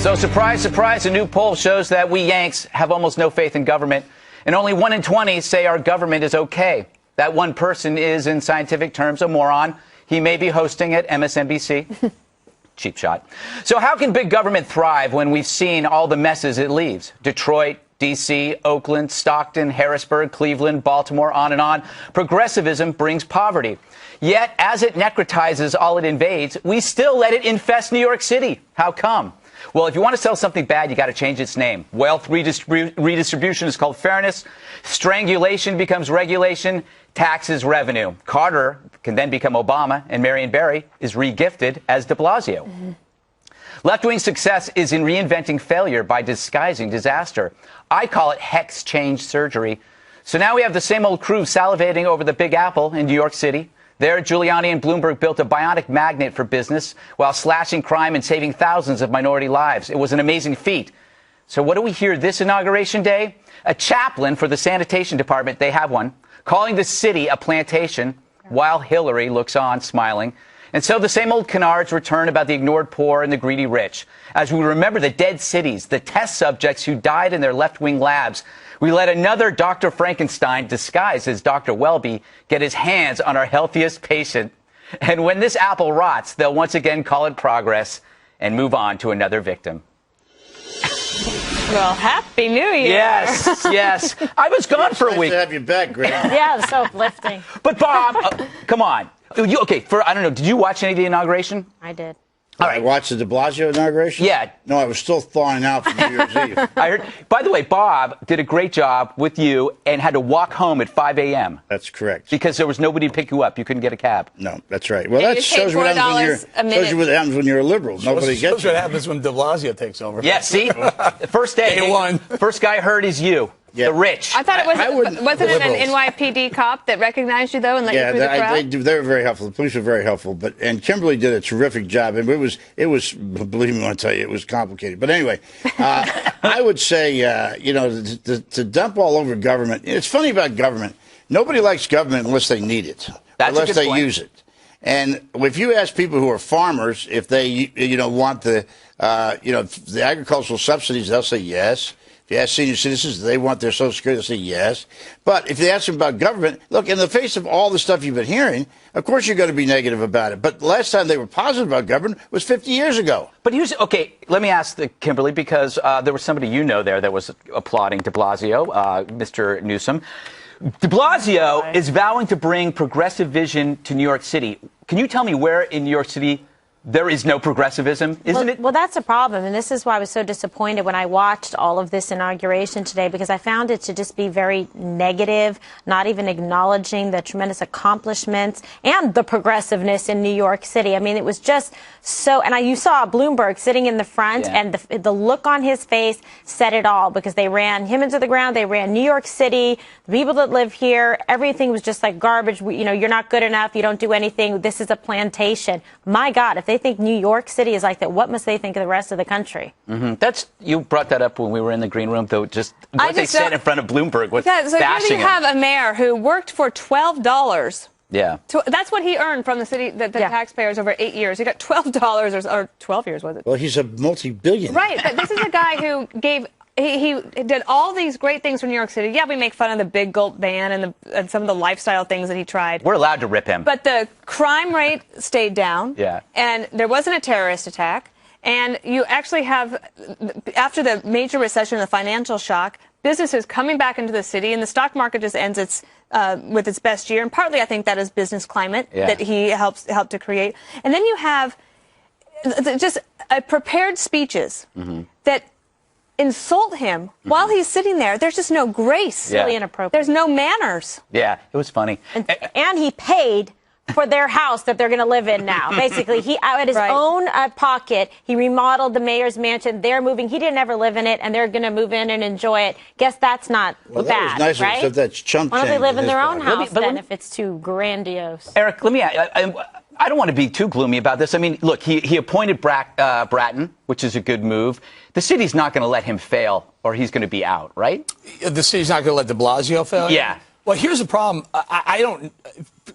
So surprise, surprise, a new poll shows that we Yanks have almost no faith in government, and only 1 in 20 say our government is okay. That one person is, in scientific terms, a moron. He may be hosting at MSNBC. Cheap shot. So how can big government thrive when we've seen all the messes it leaves? Detroit, D.C., Oakland, Stockton, Harrisburg, Cleveland, Baltimore, on and on. Progressivism brings poverty. Yet, as it necrotizes all it invades, we still let it infest New York City. How come? Well, if you want to sell something bad, you got to change its name. Wealth redistribution is called fairness. Strangulation becomes regulation. Taxes revenue. Carter can then become Obama, and Marion Barry is re-gifted as de Blasio. Mm-hmm. Left-wing success is in reinventing failure by disguising disaster. I call it hex change surgery. So now we have the same old crew salivating over the Big Apple in New York City. There, Giuliani and Bloomberg built a bionic magnet for business while slashing crime and saving thousands of minority lives. It was an amazing feat. So what do we hear this inauguration day? A chaplain for the sanitation department, they have one, calling the city a plantation while Hillary looks on, smiling. And so the same old canards return about the ignored poor and the greedy rich. As we remember the dead cities, the test subjects who died in their left-wing labs, we let another Dr. Frankenstein, disguised as Dr. Welby, get his hands on our healthiest patient. And when this apple rots, they'll once again call it progress and move on to another victim. Well, Happy New Year. Yes, yes. I was gone for a week. Nice to have you back, Greg. Yeah, it's so uplifting. But Bob, come on. I don't know, did you watch any of the inauguration? I did. All right. I watched the de Blasio inauguration? Yeah. No, I was still thawing out from New Year's Eve. I heard. By the way, Bob did a great job with you and had to walk home at 5 a.m. That's correct. Because there was nobody to pick you up. You couldn't get a cab. No, that's right. Well, And that you paid shows what $4 happens when you're a liberal. Nobody gets what happens when de Blasio takes over. Yeah, see? The first day. Day one. First guy heard is you. Yeah. The rich. I thought it wasn't it an Liberals. NYPD cop that recognized you, though, and let you through the crowd? they were very helpful. The police were very helpful. And Kimberly did a terrific job. And it was, believe me when I tell you, it was complicated. But anyway, I would say, to dump all over government. It's funny about government. Nobody likes government unless they need it. That's unless they point. use it. And if you ask people who are farmers if they, want the agricultural subsidies, they'll say yes. If you ask senior citizens, they want their Social Security, they'll say yes. But if they ask them about government, look, in the face of all the stuff you've been hearing, of course you're going to be negative about it. But the last time they were positive about government was 50 years ago. But let me ask Kimberly, because there was somebody there that was applauding de Blasio, Mr. Newsom. De Blasio is vowing to bring progressive vision to New York City. Can you tell me where in New York City there is no progressivism, isn't it? Well, that's a problem, and this is why I was so disappointed when I watched all of this inauguration today, because I found it to just be very negative, not even acknowledging the tremendous accomplishments and the progressiveness in New York City. I mean, it was just so, and you saw Bloomberg sitting in the front, and the look on his face said it all, because they ran him into the ground, they ran New York City, the people that live here, everything was just like garbage. You're not good enough, you don't do anything, this is a plantation. My God, if they think New York City is like that, what must they think of the rest of the country? Mm-hmm. You brought that up when we were in the green room, though. Just what they said in front of Bloomberg was so bashing here you have a mayor who worked for $12. Yeah. That's what he earned from the city, the taxpayers over 8 years. He got $12 or 12 years, was it? Well, he's a multi-billionaire. Right, but this is a guy who gave. He did all these great things for New York City. Yeah, we make fun of the big gulp ban and some of the lifestyle things that he tried. We're allowed to rip him. But the crime rate stayed down. Yeah. And there wasn't a terrorist attack. And you actually have, after the major recession, the financial shock, businesses coming back into the city, and the stock market just ends with its best year. And partly, I think that is business climate that he helped to create. And then you have just prepared speeches that insult him while he's sitting there. There's just no grace. Really inappropriate. There's no manners. Yeah, it was funny. And he paid for their house that they're going to live in now. Basically, he out of his own pocket, he remodeled the mayor's mansion. They're moving. He didn't ever live in it, and they're going to move in and enjoy it. Guess that's not bad, that was nice, right? Except that's chump Why don't they change live in his their own pocket. house then if it's too grandiose? Eric, I don't want to be too gloomy about this. I mean, look, he appointed Bratton, which is a good move. The city's not going to let him fail, or he's going to be out, right? The city's not going to let de Blasio fail? Yeah. Well, here's the problem. I don't.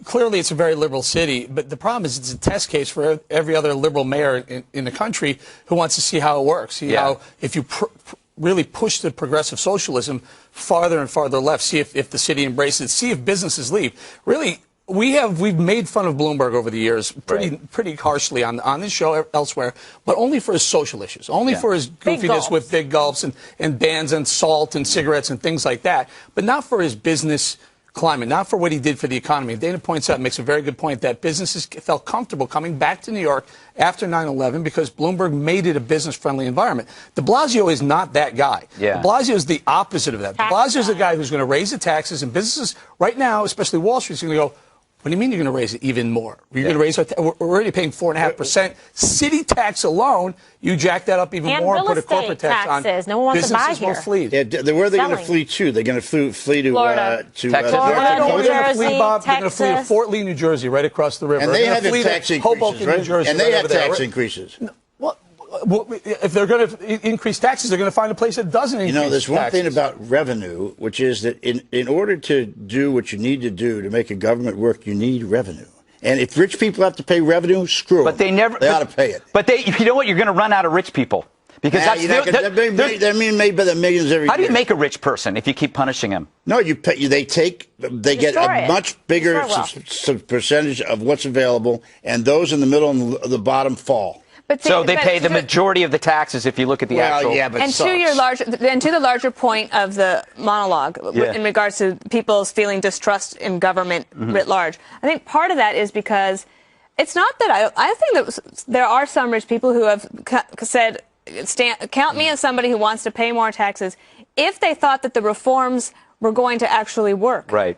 Clearly, it's a very liberal city, but the problem is it's a test case for every other liberal mayor in the country who wants to see how it works. See how if you really push the progressive socialism farther and farther left, see if the city embraces it, see if businesses leave. Really, we've made fun of Bloomberg over the years pretty harshly on this show elsewhere, but only for his social issues, only for his goofiness with big gulps and bans on salt and cigarettes and things like that, but not for his business climate, not for what he did for the economy. Dana points out, makes a very good point, that businesses felt comfortable coming back to New York after 9/11 because Bloomberg made it a business-friendly environment. De Blasio is not that guy. De Blasio is the opposite of that. De Blasio is the guy who's going to raise the taxes, and businesses right now, especially Wall Street, is going to go, what do you mean you're going to raise it even more? You're going to raise we're already paying 4.5%. City tax alone, you jack that up even more and put a corporate tax on. No one wants to buy businesses here. will flee. Yeah, where are they going to flee to? They're going to flee to Florida. to Texas. Florida, North New Dakota. Jersey, They're going to flee to Texas. Fort Lee, New Jersey, right across the river. And they have flee tax to increases, Hoboken, right? New Jersey, And they right have over there, tax right? increases. Well, if they're going to increase taxes, they're going to find a place that doesn't increase taxes. There's one thing about revenue, which is that in order to do what you need to do to make a government work, you need revenue. And if rich people have to pay revenue, screw them. They ought to pay it. But you know what? You're going to run out of rich people. Because they're being made by the millions every year. How do you make a rich person if you keep punishing him? No, they get a much bigger percentage of what's available, and those in the middle and the bottom fall. So they pay the majority of the taxes if you look at the actual. And to the larger point of the monologue in regards to people's feeling distrust in government writ large, I think part of that is because it's not that I think that there are some rich people who have said, count me as somebody who wants to pay more taxes if they thought that the reforms were going to actually work. Right.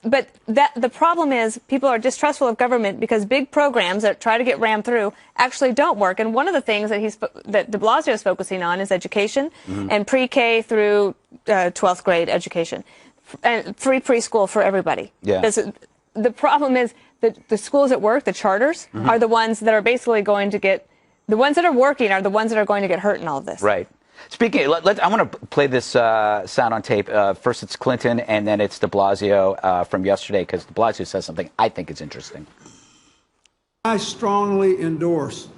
But the problem is people are distrustful of government because big programs that try to get rammed through actually don't work. And one of the things that de Blasio is focusing on is education and pre-K through 12th grade education and free preschool for everybody. The problem is that the schools at work, the charters, are the ones that are basically going to get, the ones that are working are the ones that are going to get hurt in all of this. Right. Speaking, I want to play this sound on tape. First it's Clinton, and then it's de Blasio from yesterday, because de Blasio says something I think is interesting. I strongly endorse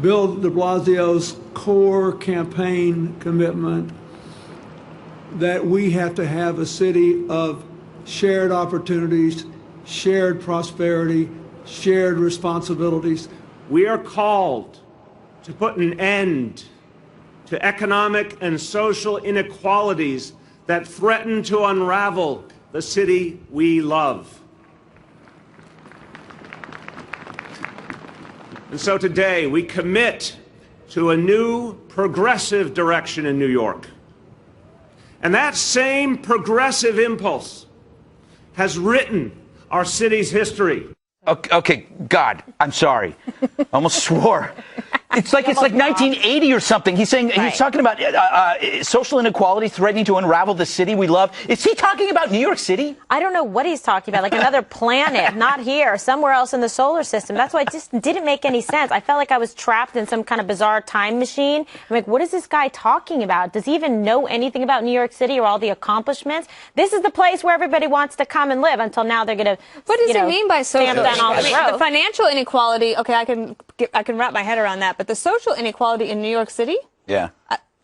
Bill de Blasio's core campaign commitment that we have to have a city of shared opportunities, shared prosperity, shared responsibilities. We are called to put an end to economic and social inequalities that threaten to unravel the city we love. And so today we commit to a new progressive direction in New York. And that same progressive impulse has written our city's history. Okay, God, I'm sorry. Almost swore. It's like 1980 or something. He's saying he's talking about social inequality threatening to unravel the city we love. Is he talking about New York City? I don't know what he's talking about. Like another planet, not here, somewhere else in the solar system. That's why it just didn't make any sense. I felt like I was trapped in some kind of bizarre time machine. I'm like, what is this guy talking about? Does he even know anything about New York City or all the accomplishments? This is the place where everybody wants to come and live. Until now, they're going to. What does he mean by social? The financial inequality. Okay, I can wrap my head around that. But the social inequality in New York City? Yeah.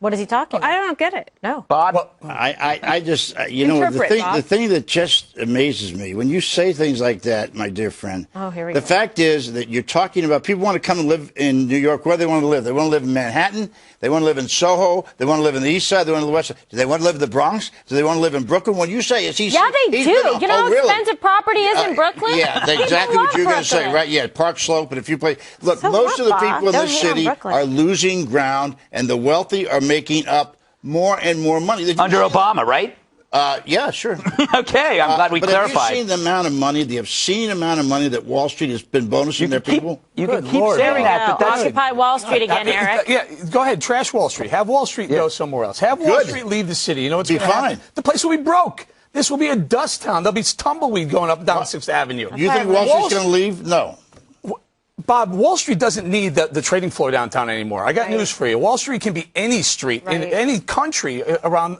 What is he talking about? I don't get it. No. Bob? Well, I just, the thing that just amazes me, when you say things like that, my dear friend, the fact is that you're talking about people want to come and live in New York. Where do they want to live? They want to live in Manhattan. They want to live in Soho. They want to live in the East Side. They want to live in the West Side. Do they want to live in the Bronx? Do they want to live in Brooklyn? When you say it's Yeah, they do. You know how expensive property is in Brooklyn? Yeah, that's exactly what you're going to say, right? Yeah, Park Slope. And if you play, look, most of the people in this city are losing ground, and the wealthy are making up more and more money. Under Obama, right? Yeah, sure. Okay, I'm glad we clarified. Have you seen the amount of money, the obscene amount of money that Wall Street has been bonusing their people? You can keep saying that, but that's Occupy Wall Street again, Eric. Yeah, go ahead, trash Wall Street. Have Wall Street go somewhere else. Have Wall Street leave the city. You know what's going to happen? The place will be broke. This will be a dust town. There'll be tumbleweed going up and down 6th Avenue. You think Wall Street's going to leave? No. Bob, Wall Street doesn't need the trading floor downtown anymore. I got news for you. Wall Street can be any street in any country around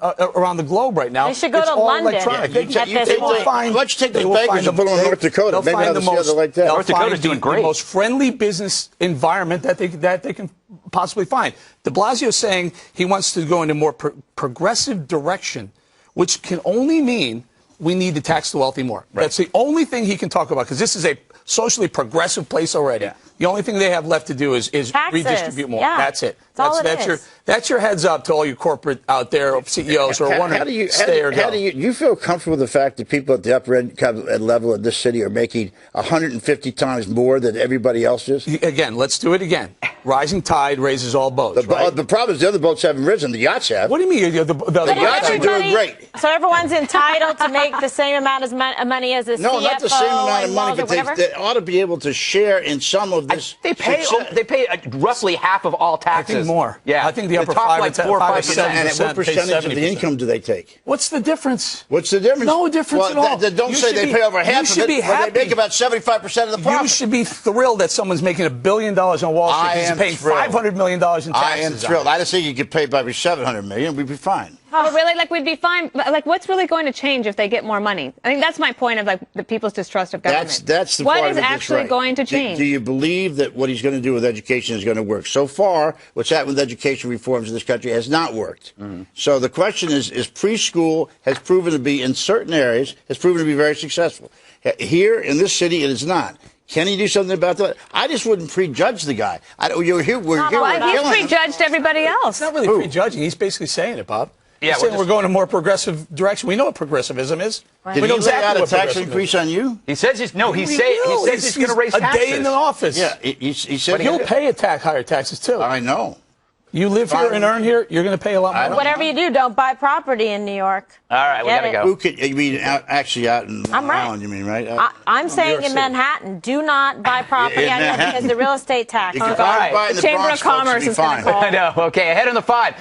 the globe right now. They should go it's to all London. Electronic. Let's take those bankers and put them in North Dakota. Maybe they'll see other like that. North Dakota's doing great. The most friendly business environment that they can possibly find. De Blasio is saying he wants to go in a more progressive direction, which can only mean we need to tax the wealthy more. Right. That's the only thing he can talk about, because this is a socially progressive place already. Yeah. The only thing they have left to do is redistribute more. Yeah. That's it. That's your heads up to all you corporate out there, CEOs who are wondering, stay or go. Do you feel comfortable with the fact that people at the upper end level of this city are making 150 times more than everybody else is? Again, let's do it again. Rising tide raises all boats. The problem is the other boats haven't risen. The yachts have. What do you mean? The yachts are doing great. So everyone's entitled to make the same amount of money as a CFO? No, not the same amount of money, but they ought to be able to share in some of this. They pay roughly half of all taxes. I think more. Yeah, I think the upper top 5 like or 4 or 5 7%. And what percentage of the income do they take? What's the difference? What's the difference? No difference at all. Don't say they pay over half of it, but they make about 75% of the profit. You should be thrilled that someone's making $1 billion on Wall Street. He's paying $500 million in taxes. I am thrilled. I just think you could pay probably $700 million. We'd be fine. Oh, really? Like, we'd be fine. But, like, what's really going to change if they get more money? I think that's my point of, like, the people's distrust of government. That's the what part is of it actually right. going to change? Do you believe that what he's going to do with education is going to work? So far, what's happened with education reforms in this country has not worked. Mm-hmm. So the question is preschool has proven to be, in certain areas, has proven to be very successful. Here in this city, it is not. Can he do something about that? I just wouldn't prejudge the guy. We're he's prejudged everybody else. It's not really prejudging. He's basically saying it, Bob. Yeah, we're going in a more progressive direction. We know what progressivism is. Right. Did he lay out a tax increase on you? He says he's going to raise taxes. A day in the office. Yeah, he said he'll pay higher taxes too. I know. You live here and earn here, you're going to pay a lot more. Whatever you do, don't buy property in New York. All right, we got to go. Who could, you mean actually out in Long Island, you mean, right? I'm saying in Manhattan, do not buy property out here because the real estate tax. All right. The Chamber of Commerce is going to call. I know. Okay, ahead on the 5.